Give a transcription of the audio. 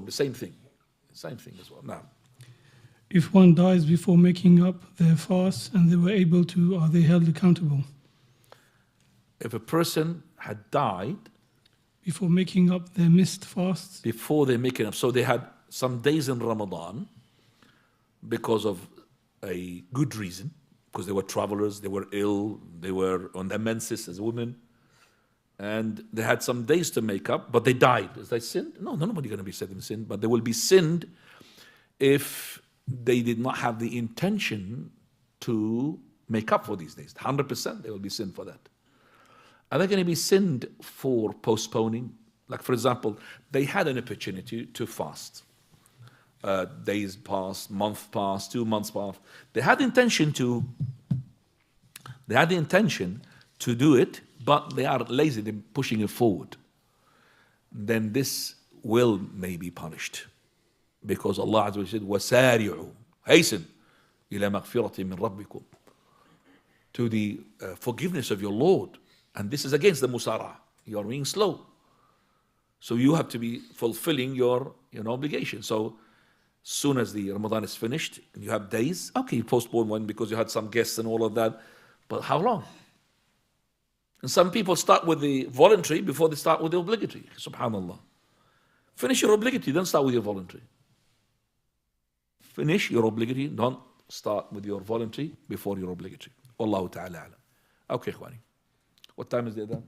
The same thing. Same thing as well. Now, If one dies before making up their fast and they were able to, are they held accountable? if a person had died Before making up their missed fasts? before they make it up, so they had some days in Ramadan because of a good reason, because they were travelers, they were ill, they were on their menses as women, and they had some days to make up, but they died. Is they sinned? No, nobody's going to be said in sin, but they will be sinned if they did not have the intention to make up for these days. 100% they will be sinned for that. Are they going to be sinned for postponing? Like, for example, they had an opportunity to fast. Days passed, month passed, 2 months passed. They had the intention to do it, but they are lazy, they're pushing it forward. Then this will may be punished. Because Allah Azza wa Jalla said, وَسَارِعُوا hasten إِلَى مَغْفِرَةٍ مِّن رَبِّكُمْ to the forgiveness of your Lord. And this is against the musara. You are being slow. So you have to be fulfilling your obligation. So soon as the Ramadan is finished, and you have days, okay, you postpone one because you had some guests and all of that. But how long? And some people start with the voluntary before they start with the obligatory. Subhanallah. Finish your obligatory, then start with your voluntary. Finish your obligatory, don't start with your voluntary before your obligatory. Wallahu ta'ala alam. Okay, Khwani. What time is it then?